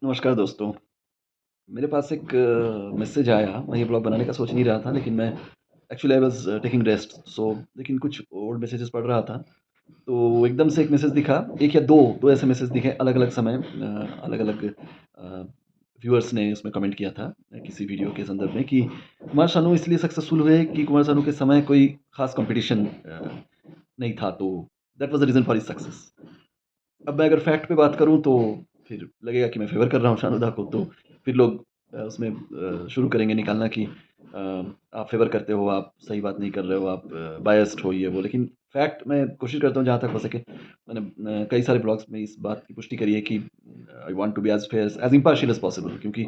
नमस्कार दोस्तों। मेरे पास एक मैसेज आया। मैं ये ब्लॉग बनाने का सोच नहीं रहा था, लेकिन मैं actually I was taking rest, लेकिन कुछ ओल्ड मैसेजेस पढ़ रहा था, तो एकदम से एक मैसेज दिखा। 1 या 2 ऐसे मैसेज दिखे अलग-अलग समय, अलग-अलग व्यूअर्स ने उसमें कमेंट किया था किसी वीडियो के संदर्भ में कि कुमार सानू इसलिए सक्सेसफुल हुए कि कुमार सानू के समय कोई ख़ास कॉम्पिटिशन नहीं था, तो that was the reason for his success. अब मैं अगर फैक्ट पे बात करूँ तो फिर लगेगा कि मैं फ़ेवर कर रहा हूँ शानुदा को, तो फिर लोग उसमें शुरू करेंगे निकालना कि आप फ़ेवर करते हो, आप सही बात नहीं कर रहे हो, आप बायस्ड हो, ये वो। लेकिन फैक्ट मैं कोशिश करता हूँ जहाँ तक हो सके। मैंने कई सारे ब्लॉग्स में इस बात की पुष्टि करी है कि I want to be as fair, as impartial as possible, क्योंकि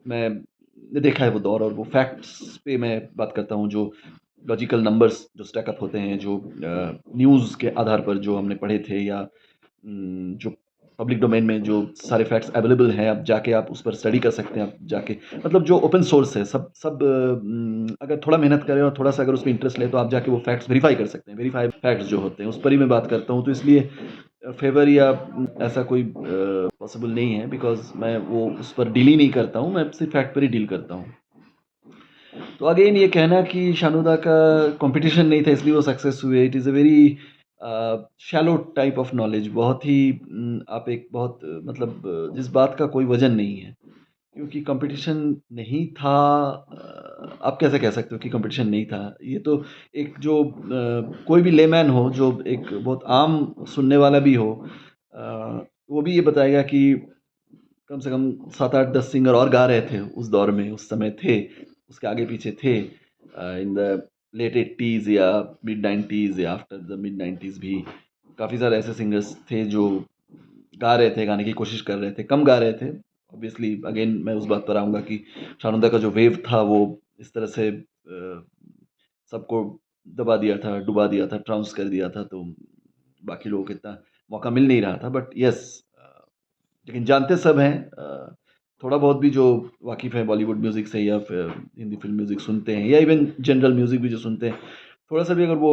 मैंने देखा है वो दौर, और वो फैक्ट्स पे मैं बात करता हूँ, जो लॉजिकल नंबर्स जो स्टैक अप होते हैं, जो न्यूज़ के आधार पर जो हमने पढ़े थे, या जो पब्लिक डोमेन में जो सारे फैक्ट्स अवेलेबल हैं, आप जाके आप उस पर स्टडी कर सकते हैं, आप जाके मतलब जो ओपन सोर्स है, सब सब अगर थोड़ा मेहनत करें और थोड़ा-सा अगर उसमें इंटरेस्ट लें, तो आप जाके वो फैक्ट्स वेरीफ़ाई कर सकते हैं। वेरीफ़ाइड फैक्ट्स जो होते हैं, उस पर ही मैं बात करता हूँ। तो इसलिए फ़ेवर या ऐसा कोई पॉसिबल नहीं है, बिकॉज़ मैं वो उस पर डील ही नहीं करता हूँ, मैं सिर्फ़ फैक्ट पर ही डील करता हूँ। तो अगेन ये कहना कि शानोदा का कॉम्पिटिशन नहीं था इसलिए वो सक्सेस हुए, it is a very shallow type of knowledge. बहुत ही आप एक बहुत जिस बात का कोई वज़न नहीं है। क्योंकि कॉम्पिटिशन नहीं था, आप कैसे कह सकते हो कि कॉम्पिटिशन नहीं था? ये तो एक जो कोई भी लेमैन हो, जो एक बहुत आम सुनने वाला भी हो, वो भी ये बताएगा कि कम से कम 7, 8, 10 सिंगर और गा रहे थे उस दौर में, उस समय थे, उसके आगे-पीछे थे। इन द लेट 80s या मिड 90s या आफ्टर द मिड 90s भी काफ़ी सारे ऐसे सिंगर्स थे जो गा रहे थे, गाने की कोशिश कर रहे थे, कम गा रहे थे। ऑब्वियसली अगेन मैं उस बात पर आऊँगा कि शानंदा का जो वेव था वो इस तरह से सबको दबा दिया था, डुबा दिया था, ट्रांस कर दिया था, तो बाकी लोगों को इतना मौका मिल नहीं रहा था। बट येस, लेकिन जानते सब हैं। थोड़ा बहुत भी जो वाकिफ़ हैं बॉलीवुड म्यूज़िक से, या फिर हिंदी फ़िल्म म्यूज़िक सुनते हैं, या इवन जनरल म्यूज़िक भी जो सुनते हैं, थोड़ा-सा भी अगर वो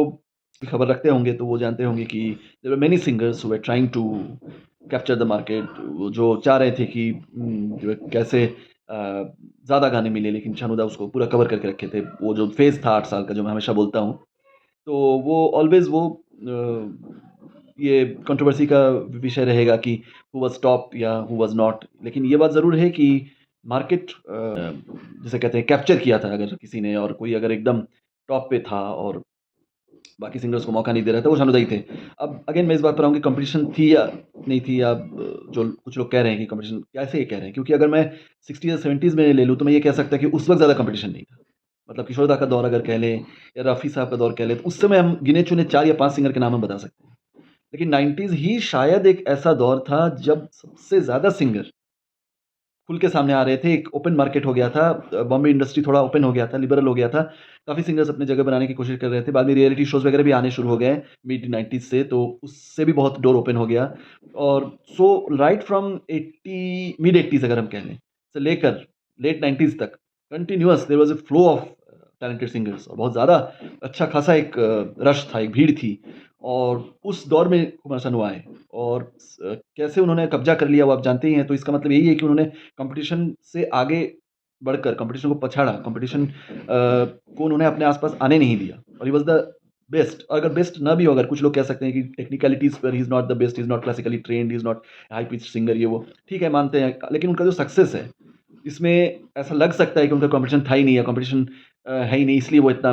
खबर रखते होंगे, तो वो जानते होंगे कि there were many singers who were trying to capture the market. वो जो चाह रहे थे कि जो है कैसे ज़्यादा गाने मिले, लेकिन शानोदा उसको पूरा कवर करके रखे थे। वो जो फ़ेज़ था 8 साल का, जो मैं हमेशा बोलता हूँ, तो वो ऑलवेज़ वो ये कंट्रोवर्सी का विषय रहेगा कि हू वाज़ टॉप या हू वाज़ नॉट। लेकिन ये बात ज़रूर है कि मार्केट जिसे कहते हैं कैप्चर किया था अगर किसी ने, और कोई अगर एकदम टॉप पे था और बाकी सिंगर्स को मौका नहीं दे रहा था, वो शानोदा ही थे। अब अगेन मैं इस बात पर आऊँ कि कॉम्पिटिशन थी या नहीं थी, या जो कुछ लोग कह रहे हैं कि कॉम्पिटिशन, कैसे ये कह रहे हैं? क्योंकि अगर मैं 60 या 70s में ले लूँ, तो मैं ये कह सकता कि उस वक़्त ज़्यादा कॉम्पिटिशन नहीं था। मतलब किशोर दा का दौर अगर कह लें, या रफ़ी साहब का दौर कह लें, तो उस समय हम गिने-चुने 4 या 5 सिंगर के नाम हम बता सकते हैं। लेकिन 90s ही शायद एक ऐसा दौर था जब सबसे ज़्यादा सिंगर खुल के सामने आ रहे थे, एक ओपन मार्केट हो गया था, बॉम्बे इंडस्ट्री थोड़ा ओपन हो गया था, लिबरल हो गया था। काफ़ी सिंगर्स अपनी जगह बनाने की कोशिश कर रहे थे। बाद में रियलिटी शोज़ वगैरह भी आने शुरू हो गए मिड 90s से, तो उससे भी बहुत डोर ओपन हो गया। और सो राइट फ्रॉम 80 मिड 80s अगर हम कह लें, से लेकर लेट 90s तक continuous there was a flow of talented singers, और बहुत ज़्यादा अच्छा खासा एक रश था, एक भीड़ थी। और उस दौर में कुमार सानू आए, और कैसे उन्होंने कब्ज़ा कर लिया वो आप जानते ही हैं। तो इसका मतलब यही है कि उन्होंने कॉम्पिटिशन से आगे बढ़कर कॉम्पिटिशन को पछाड़ा, कॉम्पिटिशन को उन्होंने अपने आस-पास आने नहीं दिया, और ही वाज़ द बेस्ट। अगर बेस्ट ना भी हो, अगर कुछ लोग कह सकते हैं कि टेक्निकैलिटीज़ पर he is not the best, he is not classically trained, he is not high pitched singer, ये वो, ठीक है मानते हैं। लेकिन उनका जो सक्सेस है, इसमें ऐसा लग सकता है कि उनका कॉम्पिटिशन था ही नहीं, या कॉम्पिटिशन है ही नहीं, इसलिए वो इतना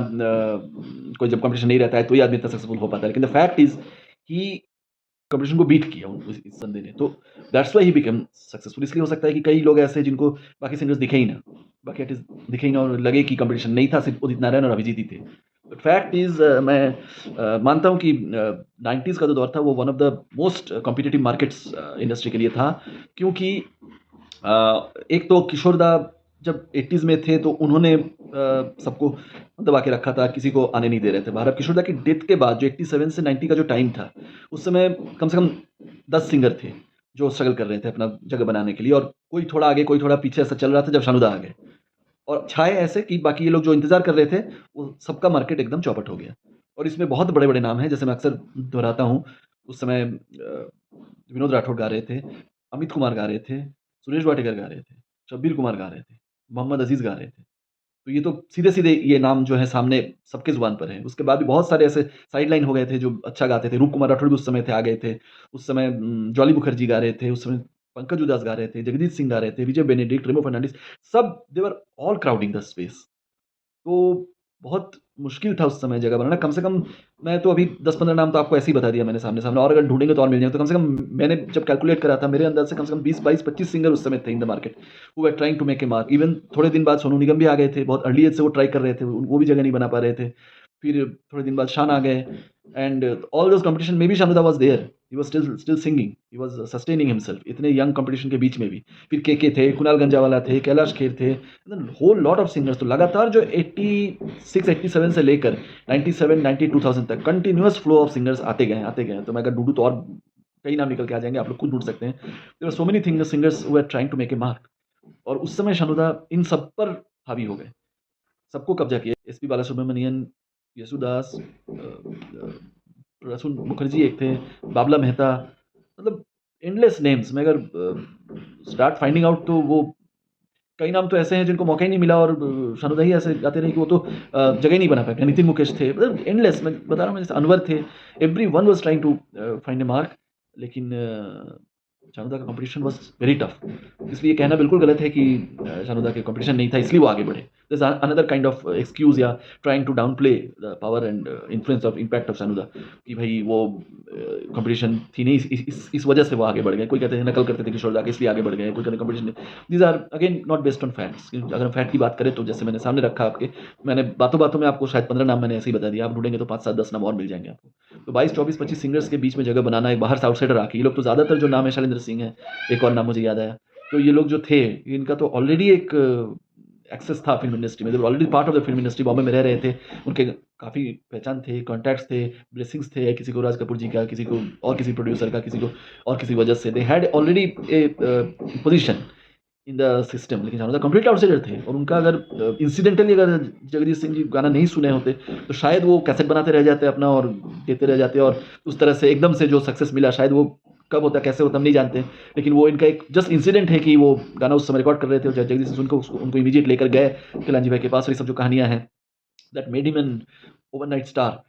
कोई जब कॉम्पिटिशन नहीं रहता है तो ही आदमी इतना सक्सेसफुल हो पाता है। लेकिन the fact is he competition को बीट किया इस बंदे ने, तो that's why he became successful. इसलिए हो सकता है कि कई लोग ऐसे हैं जिनको बाकी सिंगर्स दिखे ही ना, बाकी आर्टिस्ट दिखे ही ना, और लगे कि कॉम्पिटिशन नहीं था, सिर्फ उदित नारायण और अभिजीत ही थे। बट फैक्ट इज़ मैं मानता हूँ कि 90s का जो दौर था वो one of the most competitive markets industry के लिए था। क्योंकि एक तो किशोर दा जब 80s में थे, तो उन्होंने सबको दबा के रखा था, किसी को आने नहीं दे रहे थे बाहर। अब किशोर दा की डेथ के बाद जो 87 से 90 का जो टाइम था, उस समय कम से कम 10 सिंगर थे, जो स्ट्रगल कर रहे थे अपना जगह बनाने के लिए, और कोई थोड़ा आगे, कोई थोड़ा पीछे ऐसा चल रहा था, जब शानू दा आ गए। और छाए ऐसे कि बाकी ये लोग जो इंतज़ार कर रहे थे, वो सबका मार्केट एकदम चौपट हो गया। और इसमें बहुत बड़े-बड़े नाम हैं, जैसे मैं अक्सर दोहराता हूँ, उस समय विनोद राठौड़ गा रहे थे, अमित कुमार गा रहे थे, सुरेश वाटेकर गा रहे थे, शब्बीर कुमार गा रहे थे, मोहम्मद अज़ीज़ गा रहे थे। तो ये तो सीधे-सीधे ये नाम जो है सामने सबके ज़ुबान पर है। उसके बाद भी बहुत सारे ऐसे साइड लाइन हो गए थे जो अच्छा गाते थे। रूप कुमार राठौड़ भी उस समय थे, आ गए थे। उस समय जॉली मुखर्जी गा रहे थे, उस समय पंकज उधास गा रहे थे, जगजीत सिंह गा रहे थे, विजय बेनेडिक्ट, रेमो फर्नांडीज़, सब they were all crowding the space. तो बहुत मुश्किल था उस समय जगह बनाना। कम से कम मैं तो अभी 10-15 नाम तो आपको ऐसे ही बता दिया मैंने सामने-सामने, और अगर ढूँढेंगे तो और मिल जाएँगे। तो कम से कम मैंने जब कैलकुलेट करा था, मेरे अंदाज़ से कम 20, 22, 25 सिंगर उस समय थे in the market, who were trying to make a mark. Even थोड़े दिन बाद सोनू निगम भी आ गए थे, बहुत अर्ली एज से वो ट्राई कर रहे थे, वो भी जगह नहीं बना पा रहे थे। फिर थोड़े दिन बाद शान आ गए, एंड ऑल दोज़ कॉम्पिटिशन में भी Shanuda was there. He was still singing, he was sustaining himself इतने यंग कॉम्पिटिशन के बीच में भी। फिर केके थे, कुणाल गंजावाला थे, कैलाश खेर थे, होल लॉट ऑफ सिंगर्स। तो लगातार जो 86-87 से लेकर 97, 90, 2000 तक कंटिन्यूअस फ्लो ऑफ सिंगर्स आते गए हैं। तो मैं अगर ढूँढूँ तो और कई नाम निकल के आ जाएँगे, आप लोग खुद ढूँढ सकते हैं। There are so many singers who are trying to make a mark, और उस समय शानुदा इन सब पर हावी हो गए, सबको कब्ज़ा किया। एसपी बालासुब्रमण्यन, येसुदास, प्रसून मुखर्जी एक थे, बाबला मेहता, मतलब एंडलेस नेम्स। मैं अगर स्टार्ट फाइंडिंग आउट तो वो कई नाम तो ऐसे हैं जिनको मौका ही नहीं मिला, और शानुदा ही ऐसे गाते रहे कि वो तो जगह ही नहीं बना पाए। नितिन मुकेश थे, मतलब एंडलेस, मैं बता रहा हूँ, जैसे अनवर थे, everyone was trying to find a mark, लेकिन शानुदा का कॉम्पिटिशन वाज़ वेरी टफ। इसलिए ये कहना बिल्कुल गलत है कि शानुदा के कॉम्पिटिशन नहीं था इसलिए वो आगे बढ़े। There is another kind of excuse या trying to downplay the power and influence of impact of Shanuda, कि भई वो कॉम्पिटिशन थी नहीं, इस वजह से वो आगे बढ़ गए। कोई कहते हैं नकल करते थे किशोर दा की इसलिए आगे बढ़ गए, कोई कहते हैं competition. These are again not based on facts. अगर हम फैक्ट की बात करें तो जैसे मैंने सामने रखा आपके, मैंने बातों-बातों में आपको शायद 15 नाम मैंने ऐसे ही बता दिया। आप ढूँढेंगे तो 5, 7, 10 नाम और मिल जाएँगे आपको। तो 22, 24, 25 सिंगर्स के बीच में जगह बनाना, एक बाहर से आउटसाइडर आके, ये लोग तो ज़्यादातर जो नाम है शैलेंद्र सिंह है, एक और नाम मुझे याद आया। तो ये लोग जो थे, इनका तो ऑलरेडी एक एक्सेस था फ़िल्म इंडस्ट्री में, they were already part of the film industry, Bombay में रह रहे थे, उनके काफ़ी पहचान थे, कॉन्टैक्ट्स थे, ब्लेसिंग्स थे, किसी को राज कपूर जी का, किसी को और किसी प्रोड्यूसर का, किसी को और किसी वजह से, they had already A position in the system. लेकिन शानदार कंप्लीट आउटसाइडर थे, और उनका अगर इंसिडेंटली अगर जगजीत सिंह जी गाना नहीं सुने होते, तो शायद वो कैसेट बनाते रह जाते अपना और देते रह जाते, और उस तरह से एकदम से जो सक्सेस मिला, शायद वो कब होता, कैसे होता हम नहीं जानते। लेकिन वो इनका एक जस्ट इंसिडेंट है कि वो गाना उस समय रिकॉर्ड कर रहे थे, और जगजीत सिंह उनको उनको इमीडिएट लेकर गए खिलांजी भाई के पास, और ये सब जो कहानियाँ हैं, that made him an overnight star.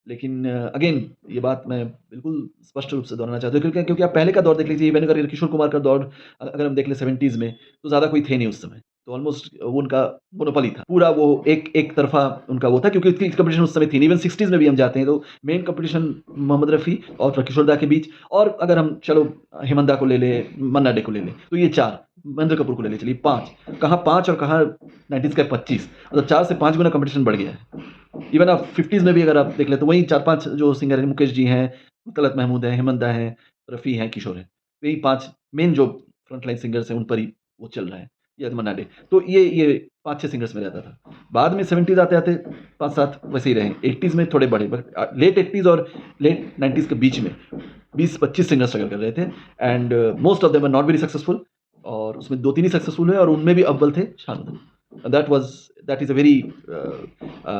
लेकिन अगेन ये बात मैं बिल्कुल स्पष्ट रूप से दोहराना चाहता हूँ, क्योंकि आप पहले का दौर देख लीजिए, इवन अगर किशोर कुमार का दौर अगर हम देख लें 70s में, तो ज़्यादा कोई थे नहीं उस समय। तो ऑलमोस्ट वो उनका मोनोपोली था। पूरा वो एक तरफ़ा उनका वो था, क्योंकि इतनी कॉम्पिटिशन उस समय थी नहीं। इवन 60s में भी हम जाते हैं तो मेन कॉम्पिटिशन मोहम्मद रफ़ी और किशोर दा के बीच, और अगर हम चलो हेमंत दा को ले लें, मन्ना डे को ले लें, तो ये 4, महेंद्र कपूर को ले लें, चलिए 5, कहाँ 5 और कहाँ 90s का 25, मतलब 4 से 5 गुना कॉम्पिटिशन बढ़ गया है। इवन आप 50s में भी अगर आप देख लें, तो वही 4-5 जो सिंगर हैं, मुकेश जी हैं, तलत महमूद हैं, हेमंत दा हैं, रफ़ी हैं, किशोर हैं। तो यही 5 मेन जो फ्रंट लाइन सिंगर्स हैं, उन पर ही वो चल रहा है, या मन्ना डे। तो ये 5-6 सिंगर्स में रहता था। बाद में 70s आते-आते 5-7 वैसे ही रहे। 80s में थोड़े बढ़े, बट लेट 80s और लेट 90s के बीच में 20-25 सिंगर्स स्ट्रगल कर रहे थे, and most of them are not very successful, और उसमें 2-3 ही सक्सेसफुल हुए, और उनमें भी अव्वल थे शानदार। That is a very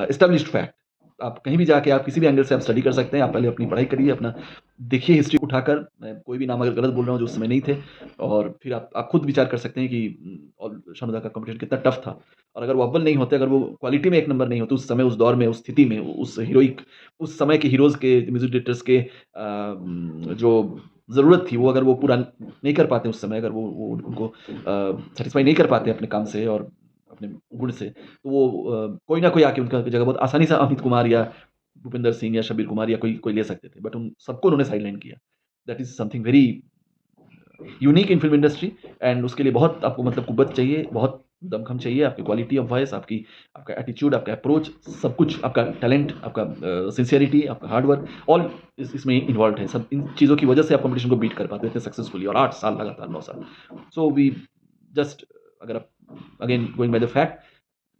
established fact. आप कहीं भी जाके, आप किसी भी एंगल से आप स्टडी कर सकते हैं। आप पहले अपनी पढ़ाई करिए, अपना देखिए हिस्ट्री उठाकर, मैं कोई भी नाम अगर गलत बोल रहा हूँ जो उस समय नहीं थे, और फिर आप खुद विचार कर सकते हैं कि और शानुदा का कॉम्पिटिशन कितना टफ था। और अगर वो अव्वल नहीं होते, अगर वो क्वालिटी में एक नंबर नहीं होते उस समय, उस दौर में, उस स्थिति में, उस हीरोइक, उस समय के हीरोज़ के, म्यूज़िक डायरेक्टर्स के जो ज़रूरत थी, वो अगर वो पूरा नहीं कर पाते उस समय, अगर वो उनको सैटिस्फाई नहीं कर पाते अपने काम से और अपने गुण से, तो वो कोई ना कोई आके उनका जगह बहुत आसानी से अमित कुमार या भूपिंदर सिंह या शब्बीर कुमार या कोई कोई ले सकते थे, बट उन सबको उन्होंने साइडलाइन किया। That is something very unique in film industry, and उसके लिए बहुत आपको मतलब कुव्वत चाहिए, बहुत दमखम चाहिए, आपकी क्वालिटी ऑफ वॉइस, आपका एटीट्यूड, आपका अप्रोच, सब कुछ, आपका टैलेंट, आपका सिंसियरिटी, आपका हार्ड वर्क, ऑल इसमें इन्वॉल्व्ड है। सब इन चीज़ों की वजह से आप कॉम्पिटिशन को बीट कर पाते थे सक्सेसफुली, और 8 साल लगातार, 9 साल। सो वी जस्ट, अगर आप again going by the fact,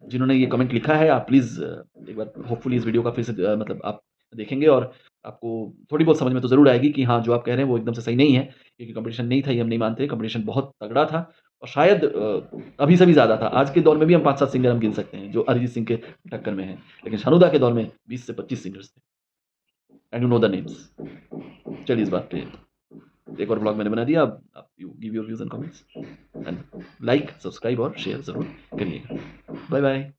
जिन्होंने ये कमेंट लिखा है, आप प्लीज़ एक बार होपफुली इस वीडियो का फिर से मतलब आप देखेंगे, और आपको थोड़ी बहुत समझ में तो ज़रूर आएगी कि हाँ, जो आप कह रहे हैं वो एकदम से सही नहीं है, क्योंकि कॉम्पिटिशन नहीं था, ये हम नहीं मानते। कॉम्पिटिशन बहुत तगड़ा था, और शायद अभी से भी ज़्यादा था। आज के दौर में भी हम 5-7 सिंगर हम गिन सकते हैं, जो अरिजीत सिंह के टक्कर में हैं। लेकिन शानुदा के दौर में 20 से 25 सिंगर्स थे, and you know the names. चलिए इस बात पे एक और व्लॉग मैंने बना दिया। अब आप you give your views and comments. And like, subscribe और शेयर ज़रूर करिएगा। Bye bye.